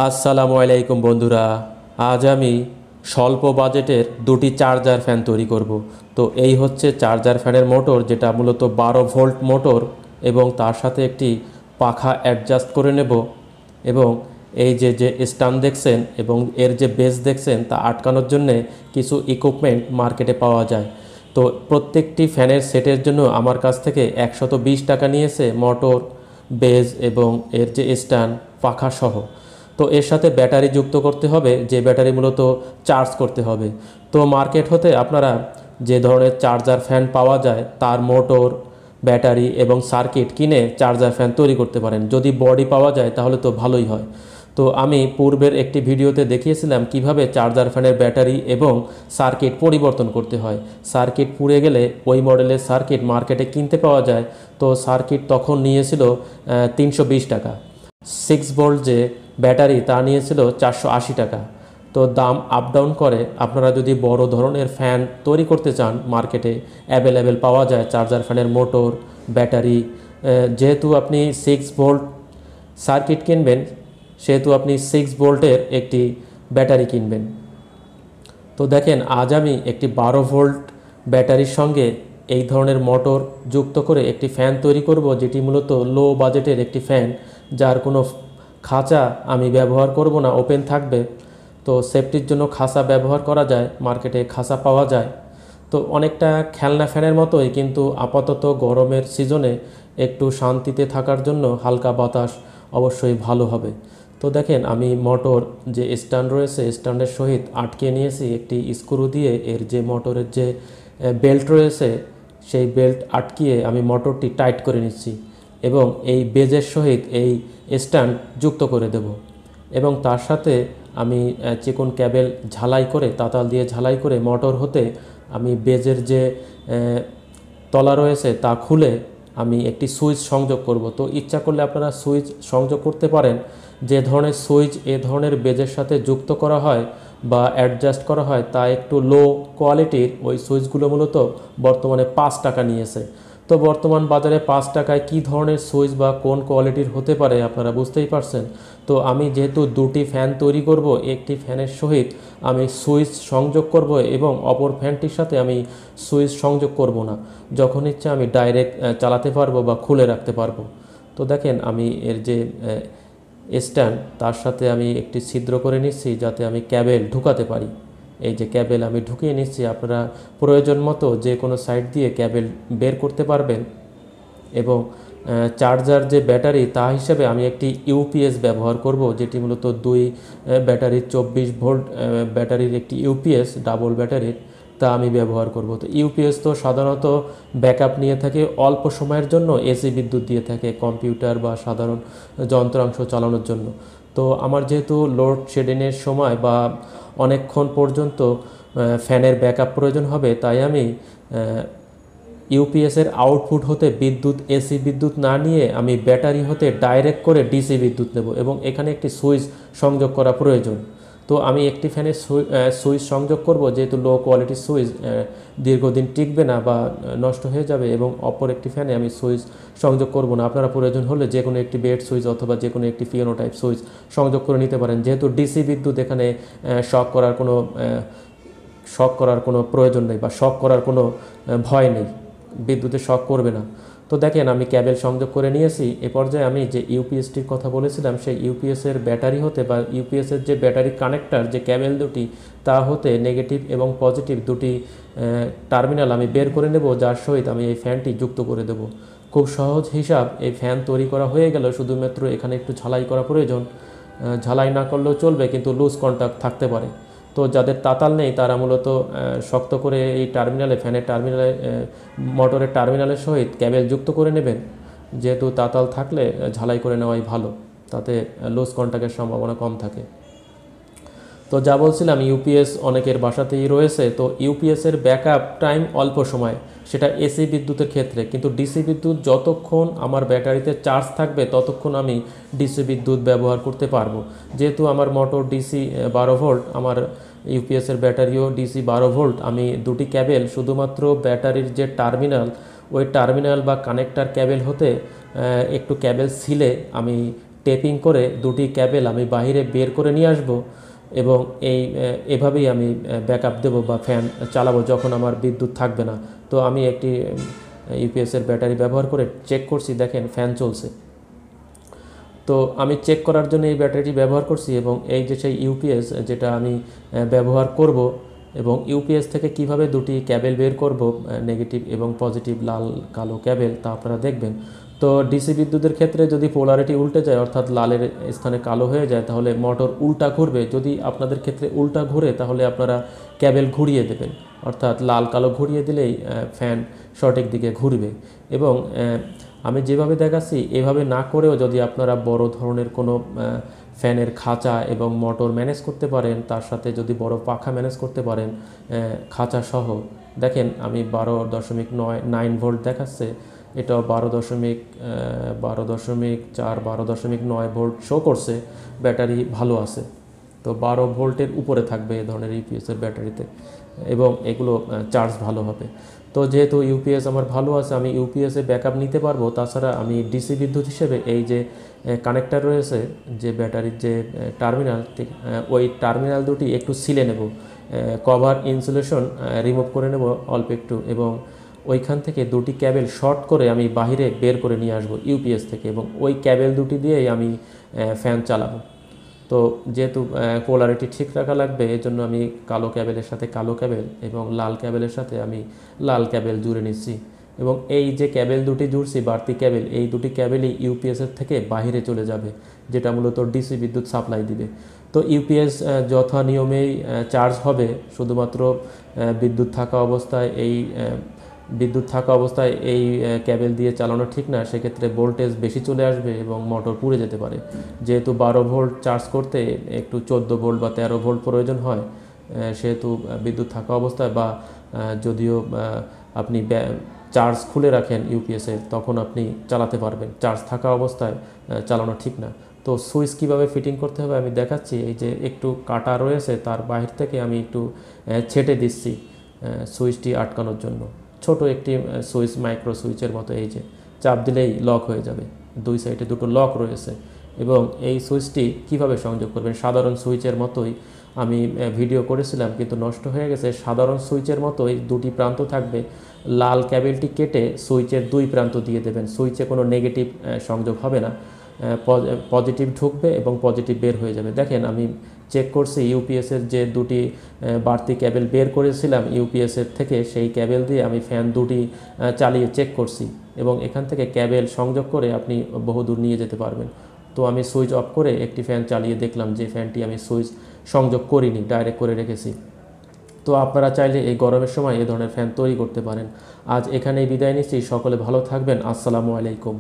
আসসালামু আলাইকুম বন্ধুরা। আজ আমি স্বল্প বাজেটের দুটি চার্জার ফ্যান তৈরি করব। তো এই হচ্ছে চার্জার ফ্যানের মোটর, যেটা মূলত 12 ভোল্ট মোটর, এবং তার সাথে একটি পাখা অ্যাডজাস্ট করে নেব। এবং এই যে যে স্ট্যান্ড দেখছেন এবং এর যে বেস দেখছেন তা আটকানোর জন্যে কিছু ইকুইপমেন্ট মার্কেটে পাওয়া যায়। তো প্রত্যেকটি ফ্যানের সেটের জন্য আমার কাছ থেকে 120 টাকা নিয়েছে, মোটর, বেজ এবং এর যে স্ট্যান্ড, পাখা সহ। তো এর সাথে ব্যাটারি যুক্ত করতে হবে, যে ব্যাটারি মূলত চার্জ করতে হবে। তো মার্কেট হতে আপনারা যে ধরনের চার্জার ফ্যান পাওয়া যায় তার মোটর, ব্যাটারি এবং সার্কিট কিনে চার্জার ফ্যান তৈরি করতে পারেন। যদি বডি পাওয়া যায় তাহলে তো ভালোই হয়। তো আমি পূর্বের একটি ভিডিওতে দেখিয়েছিলাম কিভাবে চার্জার ফ্যানের ব্যাটারি এবং সার্কিট পরিবর্তন করতে হয়। সার্কিট পুড়ে গেলে ওই মডেলের সার্কিট মার্কেটে কিনতে পাওয়া যায়। তো সার্কিট তখন নিয়েছিল 320 টাকা। 6 ভোল্ট যে ব্যাটারি তা নিয়েছিল 480 টাকা। তো দাম আপ ডাউন করে। আপনারা যদি বড় ধরনের ফ্যান তৈরি করতে চান, মার্কেটে অ্যাভেলেবেল পাওয়া যায় চার্জার ফ্যানের মোটর, ব্যাটারি। যেহেতু আপনি 6 ভোল্ট সার্কিট কিনবেন, সেহেতু আপনি 6 ভোল্টের একটি ব্যাটারি কিনবেন। তো দেখেন, আজ আমি একটি 12 ভোল্ট ব্যাটারির সঙ্গে এই ধরনের মোটর যুক্ত করে একটি ফ্যান তৈরি করব, যেটি মূলত লো বাজেটের একটি ফ্যান, যার কোনো খাঁচা আমি ব্যবহার করব না, ওপেন থাকবে। তো সেফটির জন্য খাঁচা ব্যবহার করা যায়, মার্কেটে খাঁচা পাওয়া যায়। তো অনেকটা খেলনা ফ্যানের মতোই, কিন্তু আপাতত গরমের সিজনে একটু শান্তিতে থাকার জন্য হালকা বাতাস অবশ্যই ভালো হবে। তো দেখেন, আমি মোটর যে স্ট্যান্ড রয়েছে স্ট্যান্ডের সহিত আটকে নিয়েছি একটি স্ক্রু দিয়ে। এর যে মোটরের যে বেল্ট রয়েছে সেই বেল্ট আটকিয়ে আমি মোটরটি টাইট করে নিচ্ছি এবং এই বেজের সহিত এই স্ট্যান্ড যুক্ত করে দেব। এবং তার সাথে আমি চিকন ক্যাবেল ঝালাই করে, তাতাল দিয়ে ঝালাই করে মোটর হতে আমি বেজের যে তলা রয়েছে তা খুলে আমি একটি সুইচ সংযোগ করব। তো ইচ্ছা করলে আপনারা সুইচ সংযোগ করতে পারেন। যে ধরনের সুইচ এ ধরনের বেজের সাথে যুক্ত করা হয় বা অ্যাডজাস্ট করা হয় তা একটু লো কোয়ালিটির। ওই সুইচগুলো মূলত বর্তমানে 5 টাকা নিয়েছে। তো বর্তমান বাজারে 5 টাকায় কী ধরনের সুইচ বা কোন কোয়ালিটির হতে পারে আপনারা বুঝতেই পারছেন। তো আমি যেহেতু দুটি ফ্যান তৈরি করব, একটি ফ্যানের সহিত আমি সুইচ সংযোগ করব এবং অপর ফ্যানটির সাথে আমি সুইচ সংযোগ করব না। যখন ইচ্ছা আমি ডাইরেক্ট চালাতে পারবো বা খুলে রাখতে পারবো। তো দেখেন, আমি এর যে স্ট্যান্ড তার সাথে আমি একটি ছিদ্র করে নিচ্ছি যাতে আমি ক্যাবেল ঢুকাতে পারি। এই যে ক্যাবেল আমি ঢুকিয়ে নিচ্ছি, আপনারা প্রয়োজন মতো যে কোনো সাইড দিয়ে ক্যাবেল বের করতে পারবেন। এবং চার্জার যে ব্যাটারি তা হিসেবে আমি একটি ইউপিএস ব্যবহার করব, যেটি মূলত 2 ব্যাটারির 24 ভোল্ট ব্যাটারির একটি ইউপিএস, ডাবল ব্যাটারির, তা আমি ব্যবহার করব। তো ইউপিএস তো সাধারণত ব্যাকআপ নিয়ে থাকে, অল্প সময়ের জন্য এসি বিদ্যুৎ দিয়ে থাকে কম্পিউটার বা সাধারণ যন্ত্রাংশ চালানোর জন্য। তো আমার যেহেতু লোড শেডিংয়ের সময় বা অনেকক্ষণ পর্যন্ত ফ্যানের ব্যাকআপ প্রয়োজন হবে, তাই আমি ইউপিএসের আউটপুট হতে বিদ্যুৎ, এসি বিদ্যুৎ না নিয়ে আমি ব্যাটারি হতে ডাইরেক্ট করে ডিসি বিদ্যুৎ নেব এবং এখানে একটি সুইচ সংযোগ করা প্রয়োজন। তো আমি একটি ফ্যানে সুইচ সংযোগ করব, যেহেতু লো কোয়ালিটির সুইচ দীর্ঘদিন টিকবে না বা নষ্ট হয়ে যাবে, এবং অপর একটি ফ্যানে আমি সুইচ সংযোগ করব না। আপনারা প্রয়োজন হলে যে কোনো একটি বেড সুইচ অথবা যে কোনো একটি পিয়ানো টাইপ সুইচ সংযোগ করে নিতে পারেন, যেহেতু ডিসি বিদ্যুৎ এখানে শক করার কোনো প্রয়োজন নেই বা শক করার কোনো ভয় নেই, বিদ্যুতে শক করবে না। তো দেখেন, আমি ক্যাবেল সংযোগ করে নিয়েছি। এ পর্যায়ে আমি যে ইউপিএসটির কথা বলেছিলাম সেই ইউপিএসের ব্যাটারি হতে বা ইউপিএসের যে ব্যাটারি কানেক্টার, যে ক্যাবেল দুটি, তা হতে নেগেটিভ এবং পজিটিভ দুটি টার্মিনাল আমি বের করে নেব, যার সহিত আমি এই ফ্যানটি যুক্ত করে দেব। খুব সহজ হিসাব। এই ফ্যান তৈরি করা হয়ে গেল, শুধুমাত্র এখানে একটু ঝালাই করা প্রয়োজন। ঝালাই না করলেও চলবে, কিন্তু লুজ কন্ট্যাক্ট থাকতে পারে। তো যাদের তাতাল নেই তারা মূলত শক্ত করে এই টার্মিনালে, ফ্যানের টার্মিনালে, মোটরের টার্মিনালের সহিত ক্যাবেল যুক্ত করে নেবেন। যেহেতু তাতাল থাকলে ঝালাই করে নেওয়াই ভালো, তাতে লুজ কন্ট্যাক্টের সম্ভাবনা কম থাকে। তো যা বলছিলাম, ইউপিএস অনেকের বাসাতেই রয়েছে। তো ইউপিএসের ব্যাকআপ টাইম অল্প সময়, সেটা এসি বিদ্যুতের ক্ষেত্রে। কিন্তু ডিসি বিদ্যুৎ যতক্ষণ আমার ব্যাটারিতে চার্জ থাকবে ততক্ষণ আমি ডিসি বিদ্যুৎ ব্যবহার করতে পারবো। যেহেতু আমার মোটর ডিসি 12 ভোল্ট, আমার ইউপিএসের ব্যাটারিও ডিসি 12 ভোল্ট, আমি দুটি ক্যাবেল শুধুমাত্র ব্যাটারির যে টার্মিনাল, ওই টার্মিনাল বা কানেক্টার ক্যাবেল হতে একটু ক্যাবেল ছিলে আমি টেপিং করে দুটি ক্যাবেল আমি বাইরে বের করে নিয়ে আসব এবং এভাবেই আমি ব্যাকআপ দেবো বা ফ্যান চালাবো যখন আমার বিদ্যুৎ থাকবে না। তো আমি একটি ইউপিএসের ব্যাটারি ব্যবহার করে চেক করছি, দেখেন ফ্যান চলছে। তো আমি চেক করার জন্য এই ব্যাটারিটি ব্যবহার করছি এবং এই যে সেই ইউপিএস যেটা আমি ব্যবহার করব এবং ইউপিএস থেকে কিভাবে দুটি ক্যাবেল বের করব, নেগেটিভ এবং পজিটিভ লাল কালো ক্যাবেল, তা আপনারা দেখবেন। তো ডিসি বিদ্যুতের ক্ষেত্রে যদি পোলারিটি উল্টে যায় অর্থাৎ লালের স্থানে কালো হয়ে যায় তাহলে মোটর উল্টা ঘুরবে। যদি আপনাদের ক্ষেত্রে উল্টা ঘুরে তাহলে আপনারা ক্যাবেল ঘুরিয়ে দেবেন, অর্থাৎ লাল কালো ঘুরিয়ে দিলেই ফ্যান সঠিক দিকে ঘুরবে। এবং আমি যেভাবে দেখাচ্ছি এভাবে না করেও যদি আপনারা বড় ধরনের কোনো ফ্যানের খাঁচা এবং মোটর ম্যানেজ করতে পারেন, তার সাথে যদি বড় পাখা ম্যানেজ করতে পারেন খাঁচা সহ, দেখেন আমি 12.9 ভোল্ট দেখাচ্ছে, এটাও 12.4 ভোল্ট শো করছে, ব্যাটারি ভালো আছে। তো 12 ভোল্টের উপরে থাকবে এ ধরনের ইউপিএসের ব্যাটারিতে এবং এগুলো চার্জ ভালো হবে। তো যেহেতু ইউপিএস আমার ভালো আছে, আমি ইউপিএসে ব্যাকআপ নিতে পারবো। তাছাড়া আমি ডিসি বিদ্যুৎ হিসেবে এই যে কানেক্টার রয়েছে, যে ব্যাটারির যে টার্মিনাল, ওই টার্মিনাল দুটি একটু সিলে নেব, কভার ইনসুলেশন রিমুভ করে নেব অল্প একটু, এবং ওইখান থেকে দুটি ক্যাবেল শর্ট করে আমি বাহিরে বের করে নিয়ে আসবো ইউপিএস থেকে, এবং ওই ক্যাবেল দুটি দিয়েই আমি ফ্যান চালাবো। তো যেহেতু পোলারিটি ঠিক রাখা লাগবে, এজন্য আমি কালো ক্যাবেলের সাথে কালো ক্যাবেল এবং লাল ক্যাবেলের সাথে আমি লাল ক্যাবেল জুড়ে নিচ্ছি। এবং এই যে ক্যাবেল দুটি জুড়ছি, বাড়তি ক্যাবেল, এই দুটি ক্যাবেলই ইউপিএসের থেকে বাইরে চলে যাবে, যেটা মূলত ডিসি বিদ্যুৎ সাপ্লাই দিবে। তো ইউপিএস যথা নিয়মেই চার্জ হবে, শুধুমাত্র বিদ্যুৎ থাকা অবস্থায় এই ক্যাবেল দিয়ে চালানো ঠিক না, সেক্ষেত্রে ভোল্টেজ বেশি চলে আসবে এবং মোটর পুড়ে যেতে পারে। যেহেতু 12 ভোল্ট চার্জ করতে একটু 14 ভোল্ট বা 13 ভোল্ট প্রয়োজন হয়, সেহেতু বিদ্যুৎ থাকা অবস্থায় বা যদিও আপনি চার্জ খুলে রাখেন ইউপিএসের, তখন আপনি চালাতে পারবেন, চার্জ থাকা অবস্থায় চালানো ঠিক না। তো সুইচ কীভাবে ফিটিং করতে হবে আমি দেখাচ্ছি। এই যে একটু কাটা রয়েছে, তার বাহির থেকে আমি একটু ছেটে দিচ্ছি সুইচটি আটকানোর জন্য। ছোট একটি সুইচ, মাইক্রো সুইচের মতো, এই যে চাপ দিলেই লক হয়ে যাবে, দুই সাইডে দুটো লক রয়েছে। এবং এই সুইচটি কিভাবে সংযোগ করবেন, সাধারণ সুইচের মতোই আমি ভিডিও করেছিলাম কিন্তু নষ্ট হয়ে গেছে। সাধারণ সুইচের মতোই দুটি প্রান্ত থাকবে, লাল ক্যাবেলটি কেটে সুইচের দুই প্রান্ত দিয়ে দেবেন। সুইচে কোনো নেগেটিভ সংযোগ হবে না, পজিটিভ ঢুকবে এবং পজিটিভ বের হয়ে যাবে। দেখেন আমি চেক করছি ইউপিএসের যে দুটি বাড়তি ক্যাবেল বের করেছিলাম ইউপিএসের থেকে, সেই ক্যাবেল দিয়ে আমি ফ্যান দুটি চালিয়ে চেক করছি এবং এখান থেকে ক্যাবেল সংযোগ করে আপনি বহুদূর নিয়ে যেতে পারবেন। তো আমি সুইচ অফ করে একটি ফ্যান চালিয়ে দেখলাম যে ফ্যানটি আমি সুইচ সংযোগ করিনি, ডাইরেক্ট করে রেখেছি। তো আপনারা চাইলে এই গরমের সময় এই ধরনের ফ্যান তৈরি করতে পারেন। আজ এখানেই বিদায় নিচ্ছি, সকলে ভালো থাকবেন। আসসালামু আলাইকুম।